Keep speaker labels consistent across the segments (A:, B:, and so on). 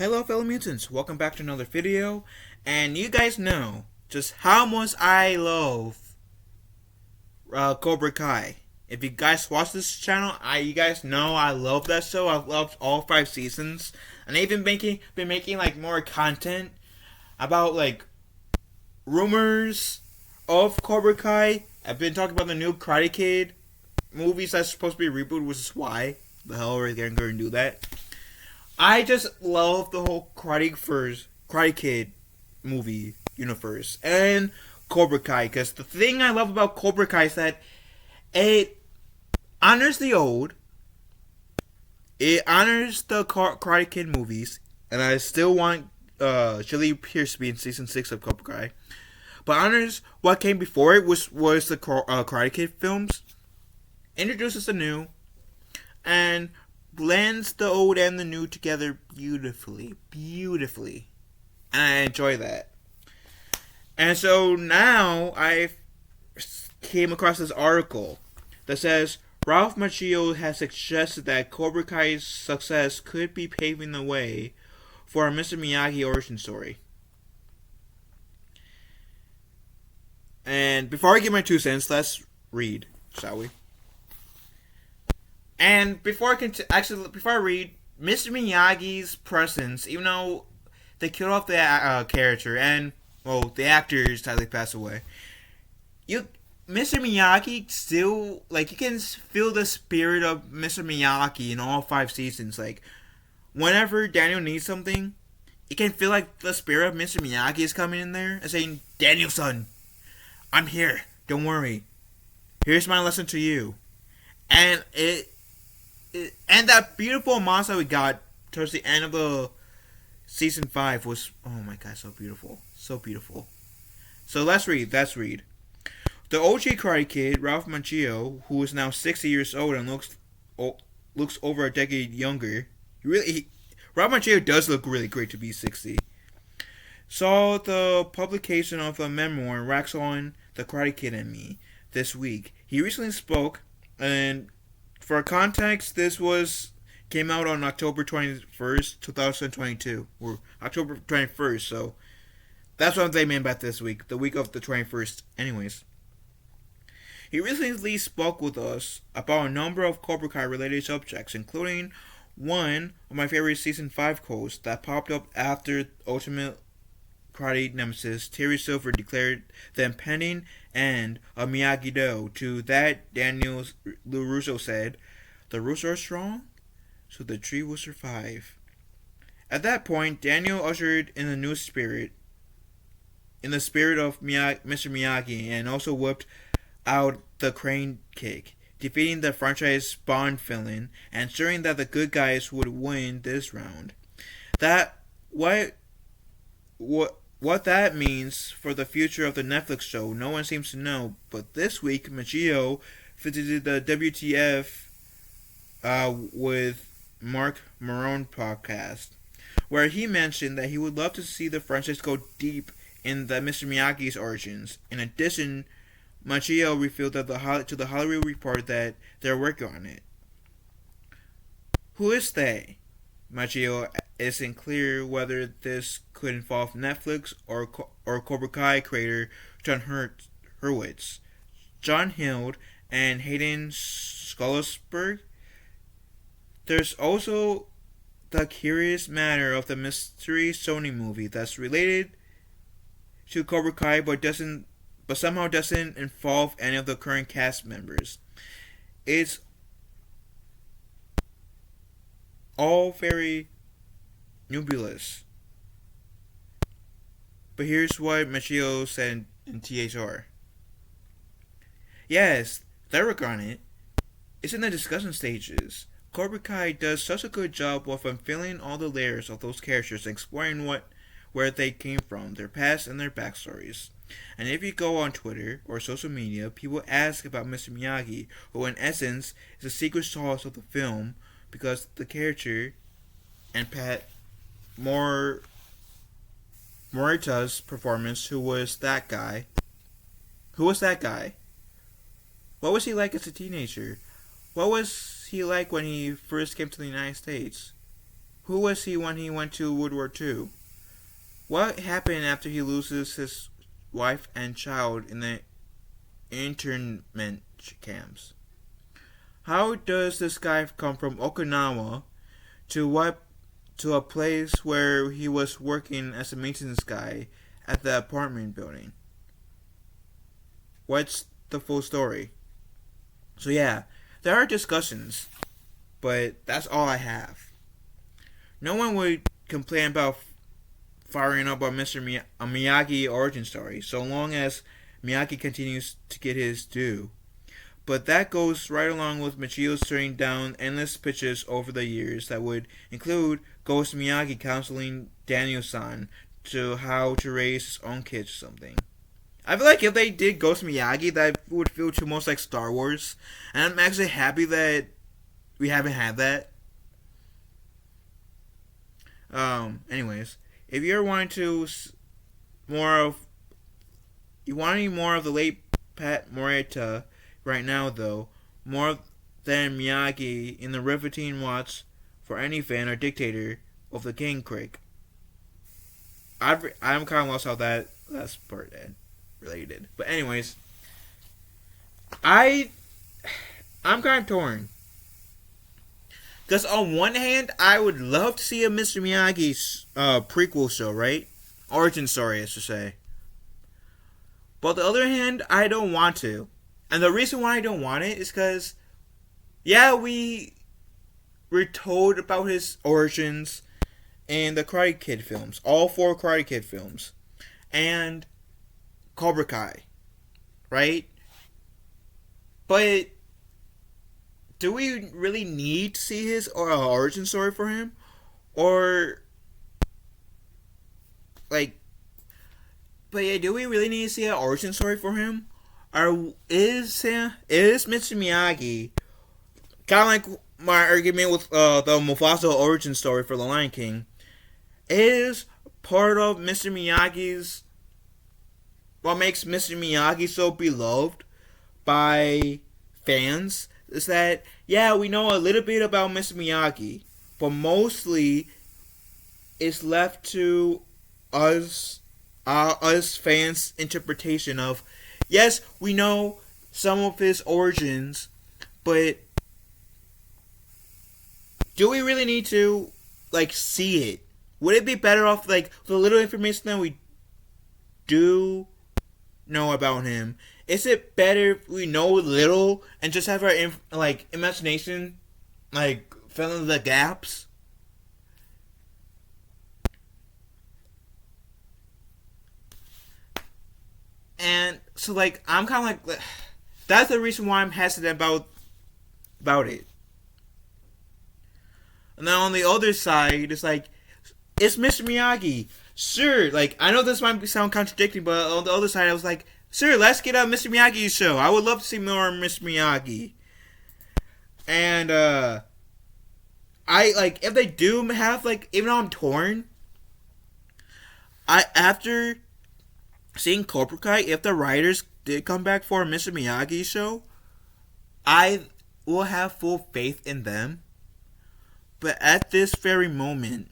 A: Hello fellow mutants, welcome back to another video, and you guys know just how much I love Cobra Kai. If you guys watch this channel, you guys know I love that show. I've loved all 5 seasons, and I've even been making like more content about like rumors of Cobra Kai. I've been talking about the new Karate Kid movies that's supposed to be rebooted, which is why the hell are we going to do that? I just love the whole Karate Kid movie universe and Cobra Kai, because the thing I love about Cobra Kai is that it honors the old, it honors the Karate Kid movies, and I still want Chili Pierce to be in season 6 of Cobra Kai, but honors what came before it, was the Karate Kid films, introduces the new, and blends the old and the new together beautifully. And I enjoy that. And so now I came across this article that says Ralph Macchio has suggested that Cobra Kai's success could be paving the way for a Mr. Miyagi origin story. And before I give my 2 cents, let's read, shall we? And before I read, Mr. Miyagi's presence, even though they killed off the character and the actors sadly passed away, Mr. Miyagi still, like, you can feel the spirit of Mr. Miyagi in all 5 seasons. Like, whenever Daniel needs something, you can feel like the spirit of Mr. Miyagi is coming in there and saying, "Daniel-son, I'm here. Don't worry. Here's my lesson to you." And and that beautiful monster we got towards the end of the season 5 was, oh my god, so beautiful. So beautiful. So let's read. The OG Karate Kid, Ralph Macchio, who is now 60 years old and looks over a decade younger. Ralph Macchio does look really great to be 60. Saw the publication of a memoir, Wax on the Karate Kid and Me, this week. He recently spoke, and for context, this came out on October 21st, 2022, or October 21st, so that's what they meant by this week, the week of the 21st. Anyways, he recently spoke with us about a number of Cobra Kai related subjects, including one of my favorite season 5 quotes that popped up after Ultimate Karate nemesis Terry Silver declared the impending end of Miyagi-Do. To that, Daniel LaRusso said, "The roots are strong, so the tree will survive." At that point, Daniel ushered in the new spirit, in the spirit of Mr. Miyagi, and also whipped out the crane kick, defeating the franchise Bond villain and ensuring that the good guys would win this round. What that means for the future of the Netflix show, no one seems to know, but this week, Macchio visited the WTF with Mark Maron podcast, where he mentioned that he would love to see the franchise go deep in the Mr. Miyagi's origins. In addition, Macchio revealed to the Hollywood Reporter that they're working on it. Who is they? Macchio isn't clear whether this could involve Netflix or Cobra Kai creator John Hurwitz, John Hild, and Hayden Schulzberg. There's also the curious matter of the mystery Sony movie that's related to Cobra Kai but somehow doesn't involve any of the current cast members. It's all very nebulous. But here's what Macchio said in THR. Yes, they're working on it. It's in the discussion stages. Cobra Kai does such a good job of unveiling all the layers of those characters and exploring where they came from, their past and their backstories. And if you go on Twitter or social media, people ask about Mr. Miyagi, who in essence is the secret sauce of the film, because the character and Pat Morita's performance, who was that guy? What was he like as a teenager? What was he like when he first came to the United States? Who was he when he went to World War II? What happened after he loses his wife and child in the internment camps? How does this guy come from Okinawa to what to a place where he was working as a maintenance guy at the apartment building? What's the full story? So yeah, there are discussions, but that's all I have. No one would complain about firing up on a Miyagi origin story, so long as Miyagi continues to get his due. But that goes right along with Michio's turning down endless pitches over the years that would include Ghost Miyagi counseling Daniel-san to how to raise his own kids or something. I feel like if they did Ghost Miyagi, that would feel too much like Star Wars, and I'm actually happy that we haven't had that. Anyways, if you're wanting to more of, you want any more of the late Pat Morita right now, though, more than Miyagi in the riveting watch for any fan or dictator of the King Creek. I'm kind of lost how that last part related, but anyways, I'm kind of torn. Because on one hand, I would love to see a Mr. Miyagi prequel show, right? Origin story, I should say. But on the other hand, I don't want to. And the reason why I don't want it is because, yeah, we were told about his origins in the Karate Kid films. All 4 Karate Kid films. And Cobra Kai. Right? But do we really need to see his origin story for him? Or, like, but yeah, do we really need to see an origin story for him? Or is Mr. Miyagi kind of like my argument with the Mufasa origin story for The Lion King? Is part of Mr. Miyagi's, what makes Mr. Miyagi so beloved by fans is that, yeah, we know a little bit about Mr. Miyagi, but mostly it's left to us fans' interpretation of, yes, we know some of his origins, but do we really need to, like, see it? Would it be better off, like, the little information that we do know about him? Is it better if we know little and just have our imagination fill in the gaps? And so I'm kind of that's the reason why I'm hesitant about it. And then on the other side, it's it's Mr. Miyagi. Sure, I know this might sound contradicting, but on the other side, I was like, sure, let's get a Mr. Miyagi show. I would love to see more Mr. Miyagi. And, if they do have, even though I'm torn, after seeing Cobra Kai, if the writers did come back for a Mr. Miyagi show, I will have full faith in them. But at this very moment,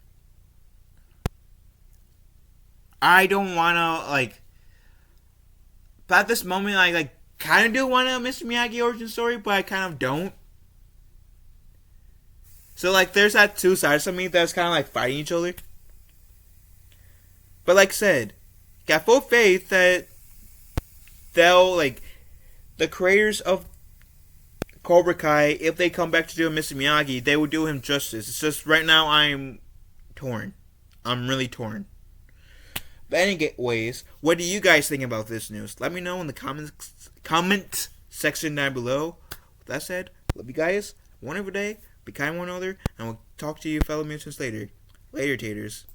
A: I don't want to, but at this moment, I kind of do want a Mr. Miyagi origin story, but I kind of don't. So, there's that two sides of me that's kind of, fighting each other. But, like I said, got full faith that they'll, the creators of Cobra Kai, if they come back to do a Mr. Miyagi, they will do him justice. It's just, right now, I'm torn. I'm really torn. But anyways, what do you guys think about this news? Let me know in the comment section down below. With that said, love you guys. One every day. Be kind to one another. And we'll talk to you fellow mutants later. Later, taters.